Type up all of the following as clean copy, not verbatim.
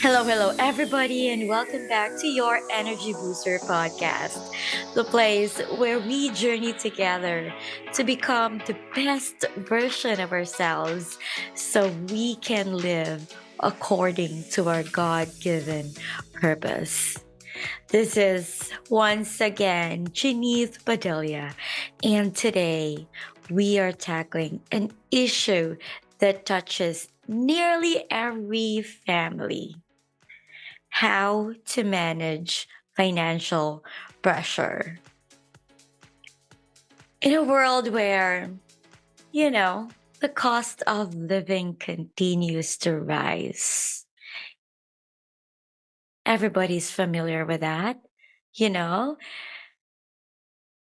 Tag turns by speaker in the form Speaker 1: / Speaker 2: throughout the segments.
Speaker 1: Hello, everybody, and welcome back to your Energy Booster Podcast, the place where we journey together to become the best version of ourselves so we can live according to our God given purpose. This is once again Janith Padilla, and today we are tackling an issue that touches nearly every family: how to manage financial pressure. In a world where, you know, the cost of living continues to rise, everybody's familiar with that. You know,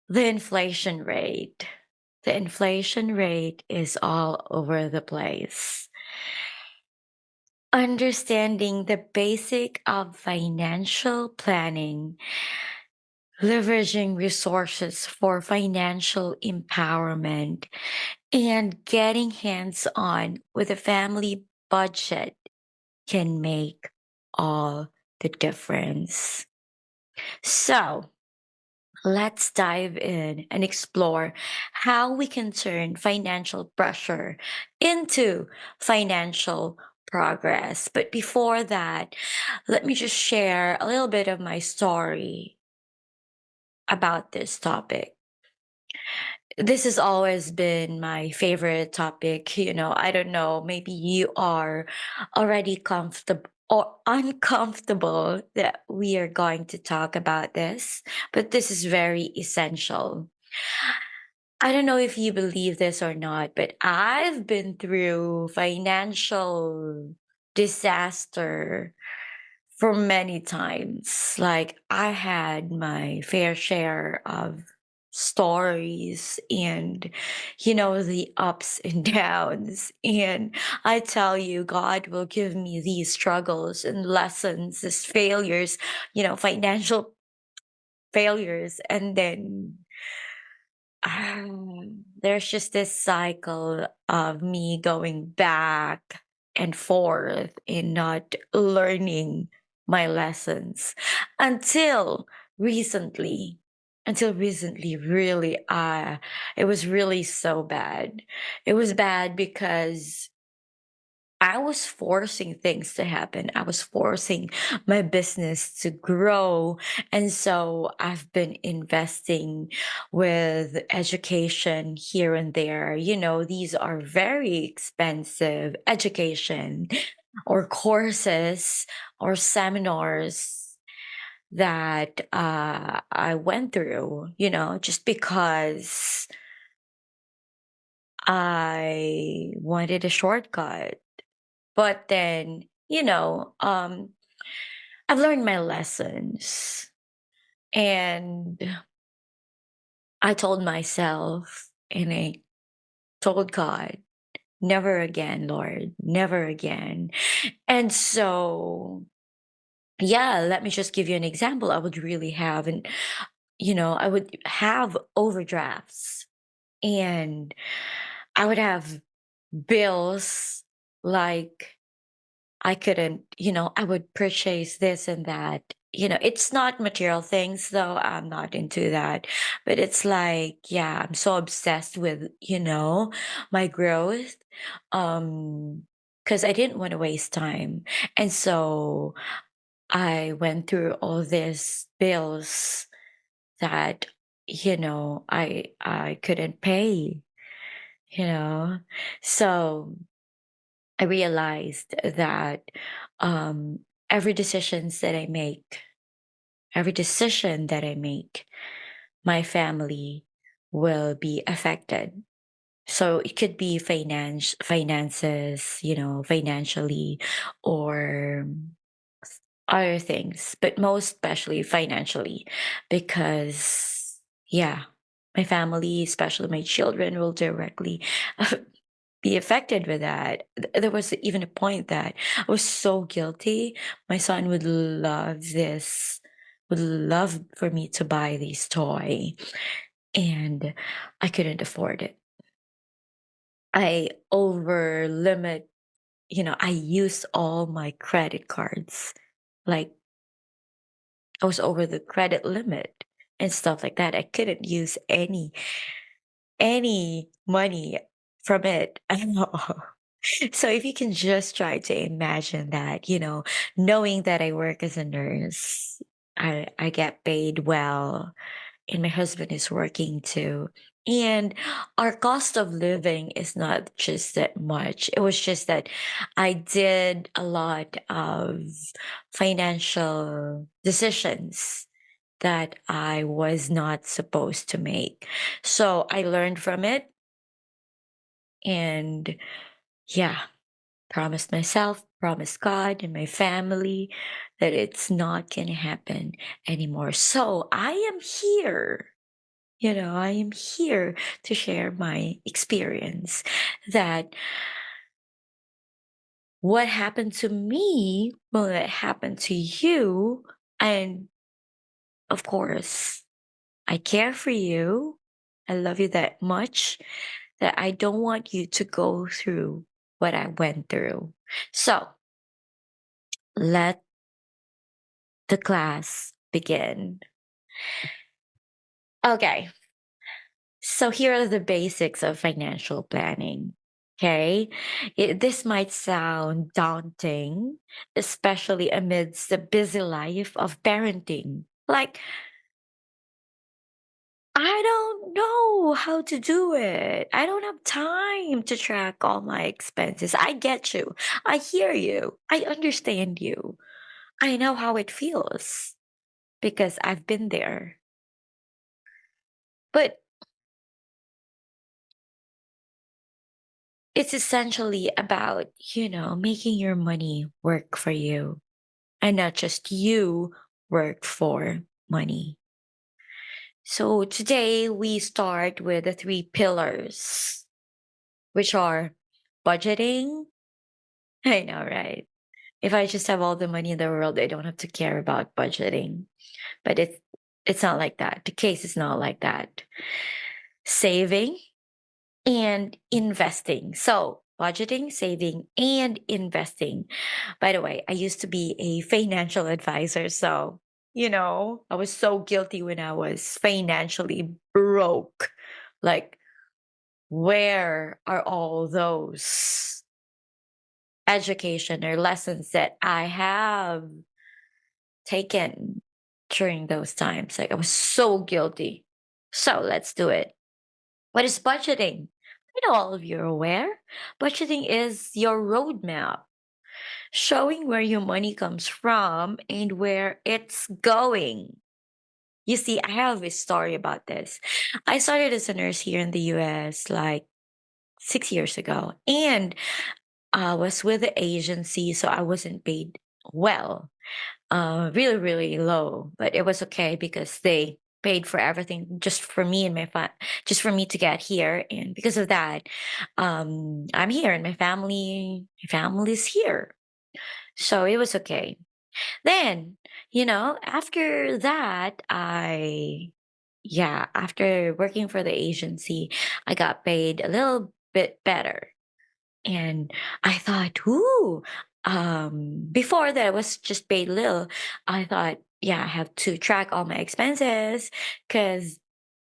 Speaker 1: the inflation rate. The inflation rate is all over the place. Understanding the basic of financial planning, leveraging resources for financial empowerment, and getting hands on with a family budget can make all the difference. So, let's dive in and explore how we can turn financial pressure into financial progress. But before that, let me just share a little bit of my story about this topic. This has always been my favorite topic. I don't know, maybe you are already comfortable or uncomfortable that we are going to talk about this, but this is very essential. I don't know if you believe this or not, but I've been through financial disaster for many times. Like, I had my fair share of stories and, the ups and downs. And I tell you, God will give me these struggles and lessons, these failures, financial failures. And then there's just this cycle of me going back and forth and not learning my lessons until recently. Until recently, really, it was really so bad. It was bad because I was forcing things to happen. I was forcing my business to grow. And so I've been investing with education here and there. These are very expensive education or courses or seminars that I went through, just because I wanted a shortcut. But then, I've learned my lessons, and I told myself and I told God, never again, Lord, never again. And so, yeah, let me just give you an example. I would have overdrafts, and I would have bills like I would purchase this and that. It's not material things though. I'm not into that. But it's like, yeah, I'm so obsessed with, my growth. Because I didn't want to waste time. And so I went through all these bills that, I couldn't pay, you know. So I realized that um, every decisions that I make, every decision that I make, my family will be affected. So it could be finances, financially, or other things, but most especially financially, because yeah, my family, especially my children, will directly be affected with that. There was even a point that I was so guilty. My son would love for me to buy this toy, and I couldn't afford it. I over limit. I used all my credit cards. Like I was over the credit limit and stuff like that. I couldn't use any money from it at all. So if you can just try to imagine that, knowing that I work as a nurse, I get paid well, and my husband is working too. And our cost of living is not just that much. It was just that I did a lot of financial decisions that I was not supposed to make. So I learned from it, and yeah, promised myself, promised God and my family that it's not going to happen anymore. So I am here. I am here to share my experience that what happened to me will not happen to you. And of course, I care for you. I love you that much that I don't want you to go through what I went through. So let the class begin. Okay, so here are the basics of financial planning. Okay, this might sound daunting, especially amidst the busy life of parenting. Like, I don't know how to do it. I don't have time to track all my expenses. I get you. I hear you. I understand you. I know how it feels because I've been there. But it's essentially about, making your money work for you and not just you work for money. So today we start with the three pillars, which are budgeting. I know, right? If I just have all the money in the world, I don't have to care about budgeting. But it's not like that. The case is not like that. Saving and investing. So, budgeting, saving, and investing. By the way, I used to be a financial advisor. So, I was so guilty when I was financially broke. Like, where are all those education or lessons that I have taken during those times? Like, I was so guilty. So, let's do it. What is budgeting? I know all of you are aware. Budgeting is your roadmap, showing where your money comes from and where it's going. You see, I have a story about this. I started as a nurse here in the US like 6 years ago, and I was with the agency, so I wasn't paid well, really, really low, but it was okay because they paid for everything just for me and just for me to get here. And because of that, I'm here and my family's here. So it was okay. Then, after that, after working for the agency, I got paid a little bit better. And I thought, ooh, before that I was just paid little. I thought, yeah, I have to track all my expenses because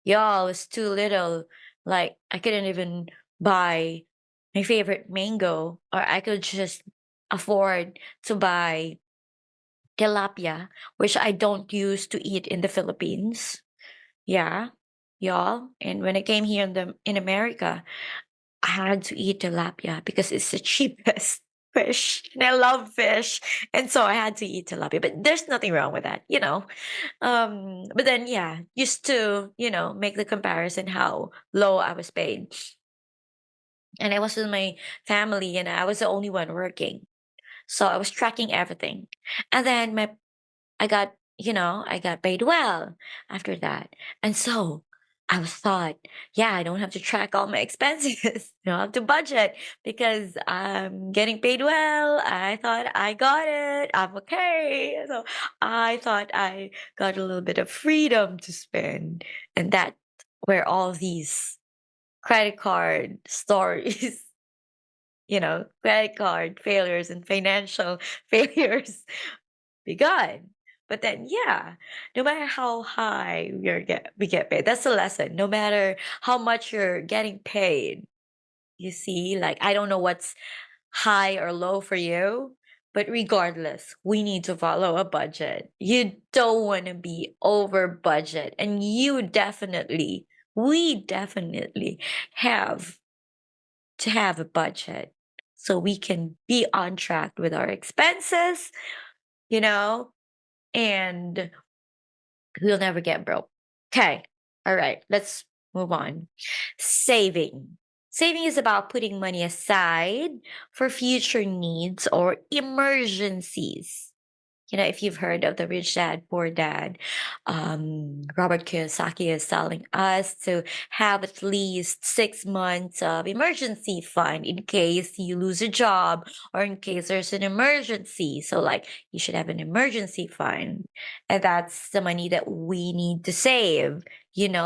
Speaker 1: y'all was too little. Like I couldn't even buy my favorite mango, or I could just afford to buy tilapia, which I don't use to eat in the Philippines. Yeah, y'all. And when I came here in America, I had to eat tilapia because it's the cheapest fish. And I love fish. And so I had to eat tilapia. But there's nothing wrong with that. But then yeah, used to, make the comparison how low I was paid. And I was with my family and I was the only one working. So I was tracking everything. And then I got paid well after that. And so I was thought, yeah, I don't have to track all my expenses. I don't have to budget because I'm getting paid well. I thought I got it. I'm okay. So I thought I got a little bit of freedom to spend. And that where all these credit card stories credit card failures and financial failures be gone. But then, yeah, no matter how high we get paid, that's the lesson. No matter how much you're getting paid, you see, like, I don't know what's high or low for you, but regardless, we need to follow a budget. You don't want to be over budget. And we definitely have to have a budget so we can be on track with our expenses, you know, and we'll never get broke. Okay. All right. Let's move on. Saving. Saving is about putting money aside for future needs or emergencies. If you've heard of the Rich Dad, Poor Dad, Robert Kiyosaki is telling us to have at least 6 months of emergency fund in case you lose a job or in case there's an emergency. So, like, you should have an emergency fund. And that's the money that we need to save,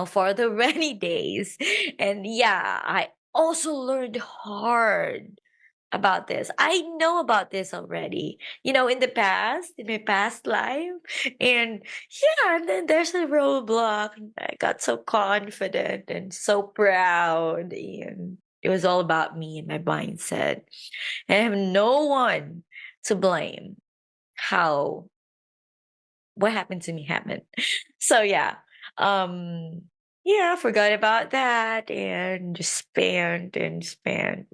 Speaker 1: for the rainy days. And yeah, I also learned hard about this. I know about this already, in my past life. And yeah, and then there's a roadblock. And I got so confident and so proud. And it was all about me and my mindset. And I have no one to blame. How what happened to me happened. So yeah. Um yeah, I forgot about that and just spent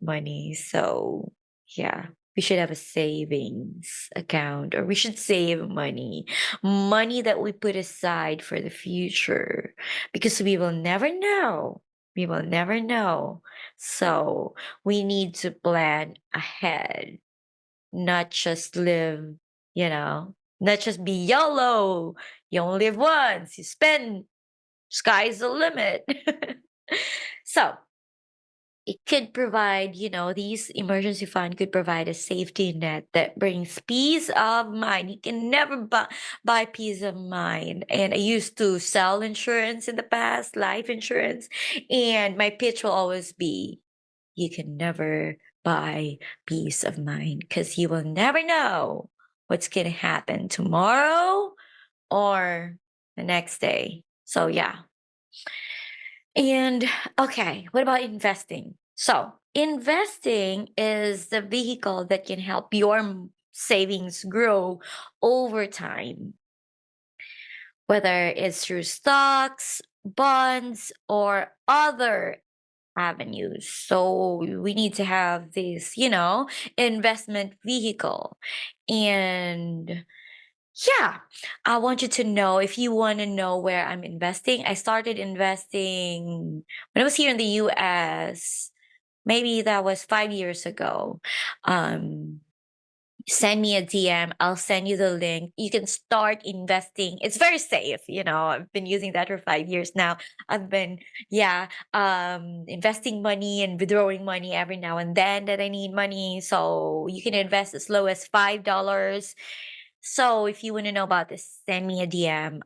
Speaker 1: money. So yeah, we should have a savings account, or we should save money that we put aside for the future, because we will never know. We will never know. So we need to plan ahead, not just live, not just be YOLO. You only live once, you spend, sky's the limit. So it could provide, these emergency fund could provide a safety net that brings peace of mind. You can never buy peace of mind. And I used to sell insurance in the past, life insurance. And my pitch will always be, you can never buy peace of mind because you will never know what's going to happen tomorrow or the next day. So, yeah. And okay, what about investing? So, investing is the vehicle that can help your savings grow over time, whether it's through stocks, bonds, or other avenues. So we need to have this, investment vehicle. And yeah, I want you to know, if you want to know where I'm investing, I started investing when I was here in the US. Maybe that was 5 years ago. Um, Send me a DM. I'll send you the link. You can start investing. It's very safe. I've been using that for 5 years now. I've been, yeah, investing money and withdrawing money every now and then that I need money. So you can invest as low as $5. So if you want to know about this, send me a DM,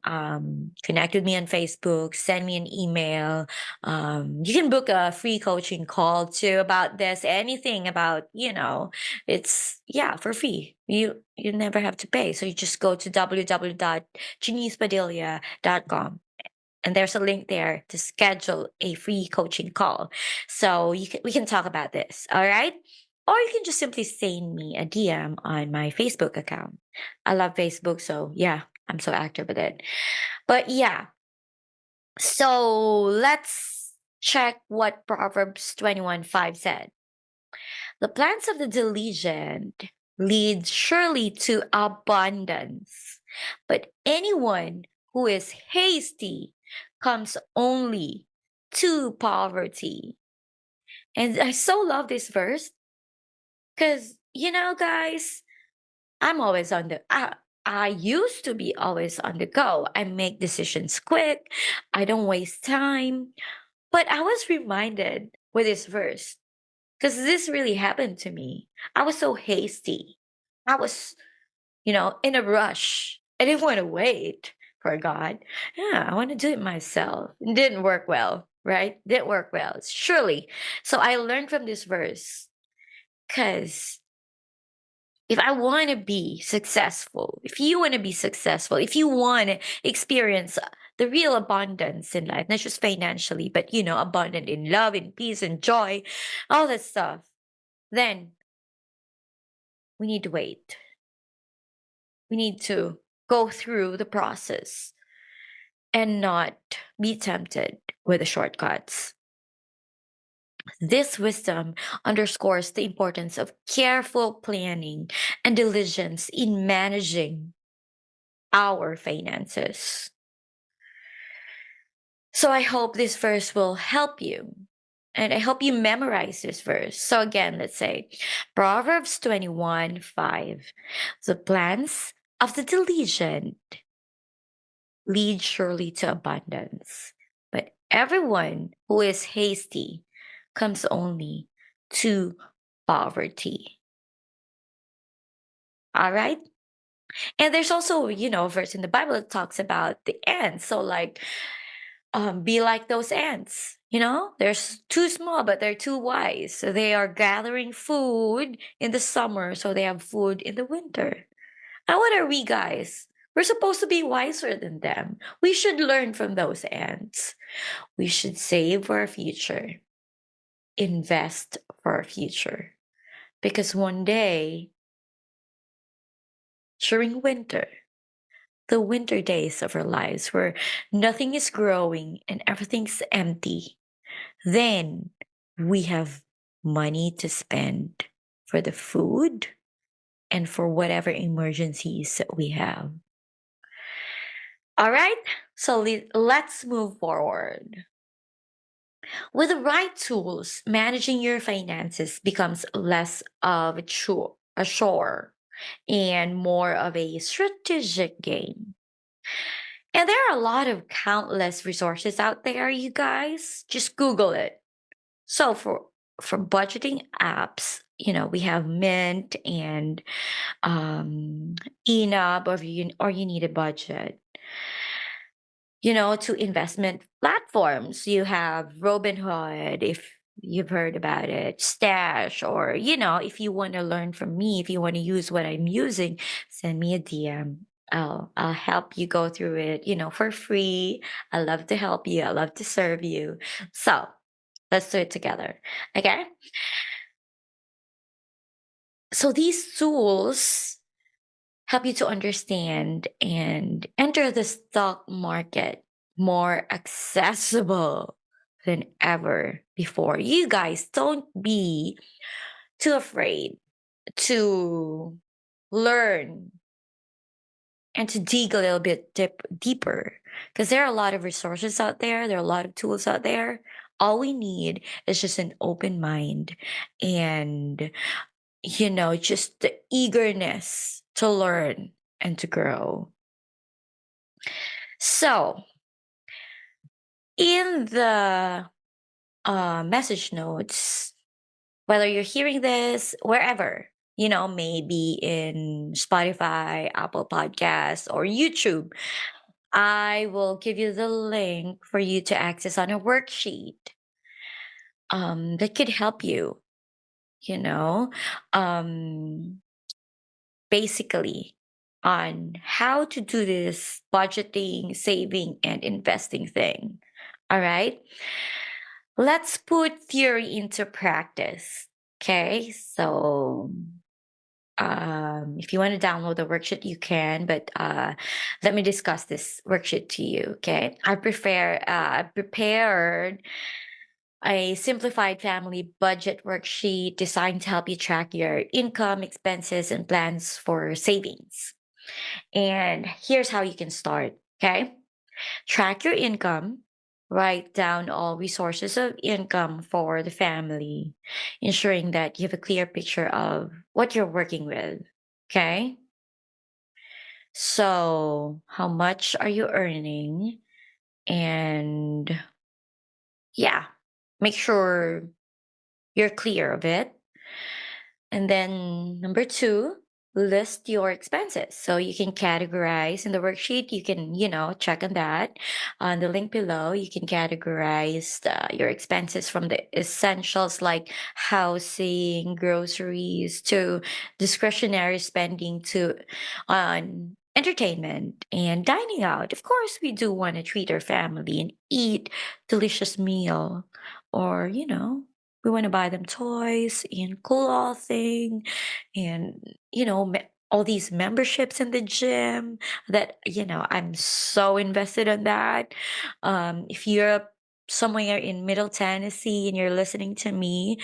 Speaker 1: connect with me on Facebook, send me an email. You can book a free coaching call too about this, anything about, it's, yeah, for free. You never have to pay. So you just go to www.janicepadilla.com, and there's a link there to schedule a free coaching call. So we can talk about this. All right. Or you can just simply send me a DM on my Facebook account. I love Facebook. So yeah, I'm so active with it. But yeah, so let's check what Proverbs 21:5 said. The plans of the diligent lead surely to abundance, but anyone who is hasty comes only to poverty. And I so love this verse because, guys, I'm always on the, I used to be always on the go. I make decisions quick. I don't waste time. But I was reminded with this verse, because this really happened to me. I was so hasty. I was, in a rush. I didn't want to wait for God. Yeah, I want to do it myself. It didn't work well, right? Didn't work well, surely. So I learned from this verse, Because if I want to be successful, if you want to be successful, if you want to experience the real abundance in life, not just financially, but abundant in love and peace and joy, all that stuff, then we need to wait. We need to go through the process and not be tempted with the shortcuts. This wisdom underscores the importance of careful planning and diligence in managing our finances. So I hope this verse will help you. And I hope you memorize this verse. So again, let's say Proverbs 21:5. The plans of the diligent lead surely to abundance, but everyone who is hasty comes only to poverty. All right. And there's also, a verse in the Bible that talks about the ants. So, like, be like those ants. They're too small, but they're too wise. So they are gathering food in the summer, so they have food in the winter. And what are we guys? We're supposed to be wiser than them. We should learn from those ants. We should save for our future, invest for our future. Because one day, during winter, the winter days of our lives where nothing is growing and everything's empty, then we have money to spend for the food and for whatever emergencies that we have. All right, so let's move forward. With the right tools, managing your finances becomes less of a chore and more of a strategic game. And there are a lot of countless resources out there, you guys. Just Google it. So for budgeting apps, we have Mint and Enub, or you need a budget. To investment platforms, you have Robinhood, if you've heard about it, Stash, or if you want to learn from me, if you want to use what I'm using, send me a DM. I'll help you go through it, for free. I love to help you. I love to serve you. So let's do it together. Okay. So these tools help you to understand and enter the stock market more accessible than ever before. You guys, don't be too afraid to learn and to dig a little bit deeper, because there are a lot of resources out there. There are a lot of tools out there. All we need is just an open mind and just the eagerness to learn and to grow. So, in the message notes, whether you're hearing this wherever, maybe in Spotify, Apple Podcasts, or YouTube, I will give you the link for you to access on a worksheet that could help you, you know, um, basically on how to do this budgeting, saving, and investing thing. All right. Let's put theory into practice. Okay. So, if you want to download the worksheet, you can, but let me discuss this worksheet to you. Okay. I prepared a simplified family budget worksheet designed to help you track your income, expenses, and plans for savings. And here's how you can start. Okay. Track your income. Write down all resources of income for the family, ensuring that you have a clear picture of what you're working with. Okay. So, how much are you earning? And yeah, make sure you're clear of it. And then number two, list your expenses. So you can categorize in the worksheet. You can, check on that on the link below. You can categorize your expenses from the essentials like housing, groceries, to discretionary spending, to on entertainment and dining out. Of course, we do want to treat our family and eat delicious meal, or we want to buy them toys and clothing, and all these memberships in the gym that I'm so invested in that. If you're somewhere in Middle Tennessee and you're listening to me,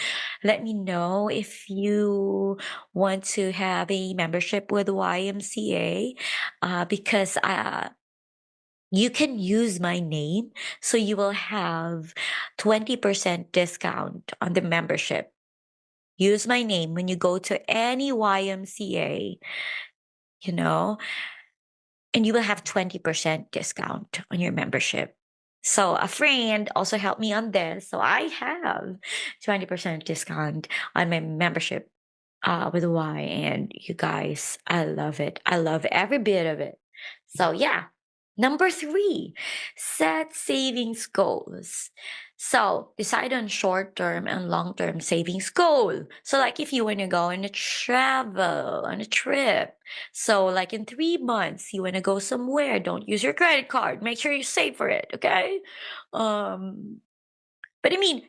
Speaker 1: let me know if you want to have a membership with YMCA, because you can use my name, so you will have 20% discount on the membership. Use my name when you go to any YMCA, you know, and you will have 20% discount on your membership. So a friend also helped me on this. So I have 20% discount on my membership with Y. And you guys, I love it. I love every bit of it. So yeah. Number three, set savings goals. So decide on short term and long term savings goal. So like if you want to go on a travel, on a trip, so like in 3 months you want to go somewhere, don't use your credit card. Make sure you save for it, okay? Um but I mean,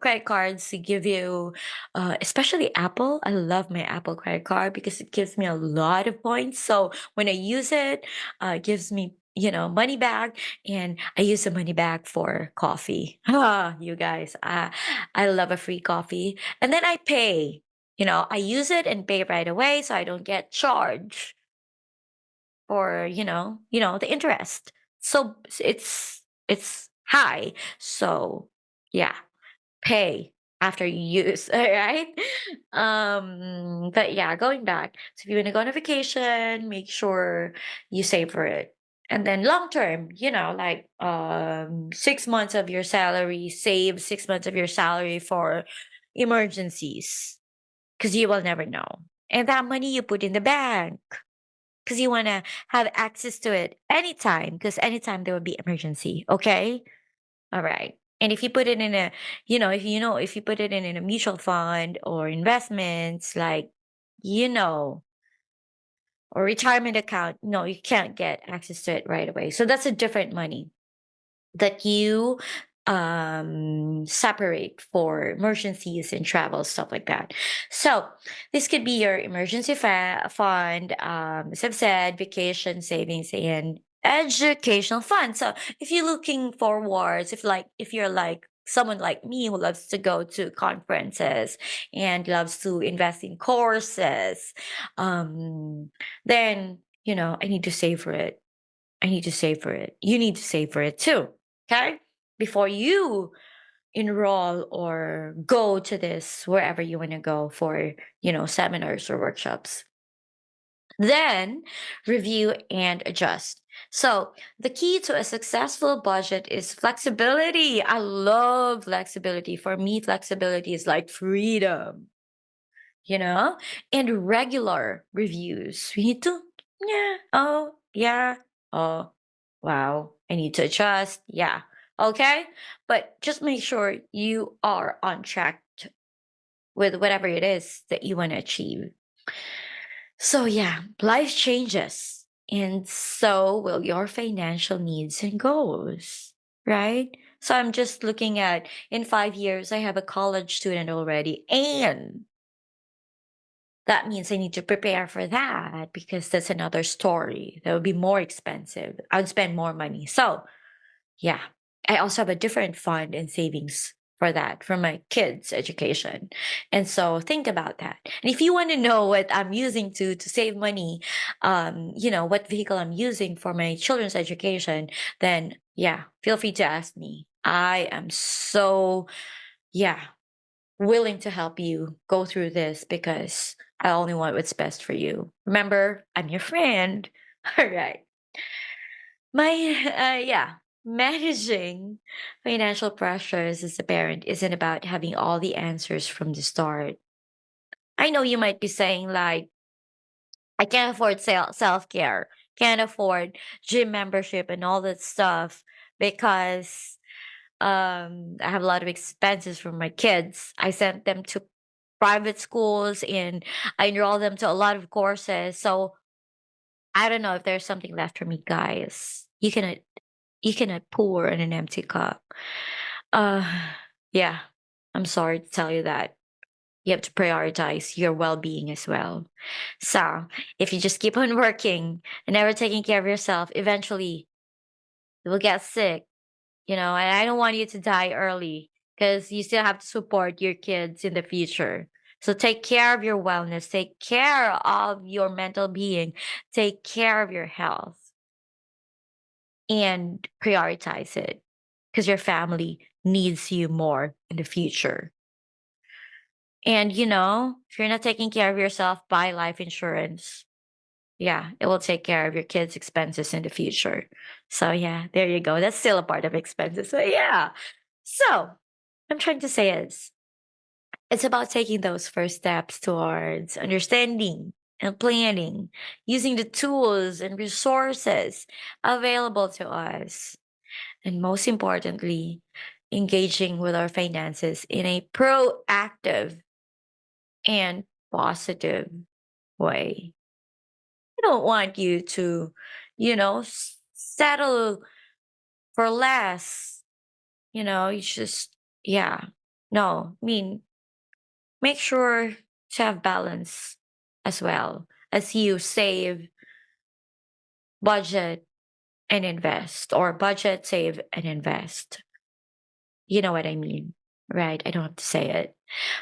Speaker 1: credit cards give you, especially Apple. I love my Apple credit card because it gives me a lot of points. So when I use it, it gives me, money back, and I use the money back for coffee. Ah, you guys, I love a free coffee. And then I pay. I use it and pay right away, so I don't get charged for, the interest. So it's high. So yeah, pay after you use, all right? But yeah, going back. So if you want to go on a vacation, make sure you save for it. And then long term, like 6 months of your salary, save 6 months of your salary for emergencies, because you will never know. And that money you put in the bank, because you want to have access to it anytime, because anytime there will be emergency. Okay. All right. And if you put it in a, if you put it in a mutual fund or investments, like, you know, or retirement account, no, you can't get access to it right away. So that's a different money that you separate for emergencies and travel, stuff like that. So this could be your emergency fund, as I've said, vacation savings, and educational fund. So if you're looking forwards, if you're like someone like me who loves to go to conferences and loves to invest in courses, then I need to save for it. I need to save for it. You need to save for it too. Okay. Before you enroll or go to this, wherever you want to go for, seminars or workshops. Then review and adjust. So the key to a successful budget is flexibility. I love flexibility. For me, flexibility is like freedom, and regular reviews. We need to, yeah, oh, yeah, oh, wow, I need to adjust. Yeah, okay. But just make sure you are on track with whatever it is that you want to achieve. So, yeah, life changes, and so will your financial needs and goals, right? So, I'm just looking at in 5 years, I have a college student already, and that means I need to prepare for that, because that's another story. That would be more expensive. I would spend more money. So, yeah, I also have a different fund and savings for that, for my kids' education. And so think about that. And if you want to know what I'm using to save money, what vehicle I'm using for my children's education, then yeah, feel free to ask me. I am so, yeah, willing to help you go through this, because I only want what's best for you. Remember, I'm your friend. All right. Yeah, managing financial pressures as a parent isn't about having all the answers from the start. I know you might be saying, like, I can't afford self care, can't afford gym membership and all that stuff because I have a lot of expenses for my kids. I sent them to private schools and I enroll them to a lot of courses. So I don't know if there's something left for me, guys. You cannot pour in an empty cup. Uh yeah. I'm sorry to tell you that. You have to prioritize your well-being as well. So if you just keep on working and never taking care of yourself, eventually you will get sick, and I don't want you to die early because you still have to support your kids in the future. So take care of your wellness, take care of your mental being, take care of your health and prioritize it because your family needs you more in the future. And if you're not taking care of yourself, buy life insurance. Yeah, it will take care of your kids' expenses in the future. So yeah, there you go. That's still a part of expenses. So yeah. So I'm trying to say is it's about taking those first steps towards understanding and planning, using the tools and resources available to us. And most importantly, engaging with our finances in a proactive and positive way. I don't want you to, settle for less. You just, yeah. No, I mean, make sure to have balance as well as you save, budget, and invest, or budget, save, and invest. You know what I mean, right? I don't have to say it.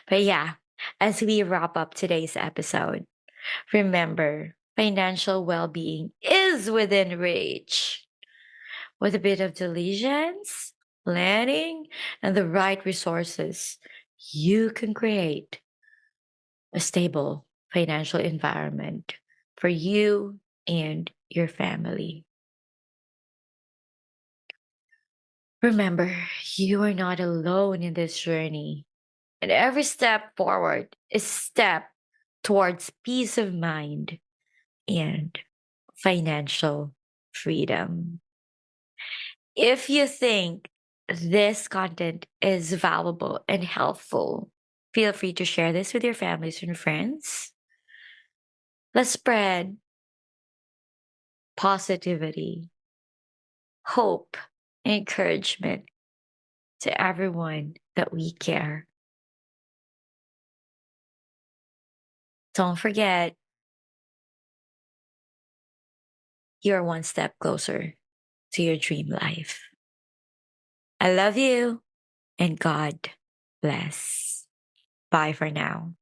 Speaker 1: But yeah, as we wrap up today's episode, remember financial well being is within reach. With a bit of diligence, planning, and the right resources, you can create a stable financial environment for you and your family. Remember, you are not alone in this journey, and every step forward is step towards peace of mind and financial freedom. If you think this content is valuable and helpful, feel free to share this with your families and friends. Let's spread positivity, hope, and encouragement to everyone that we care. Don't forget, you're one step closer to your dream life. I love you and God bless. Bye for now.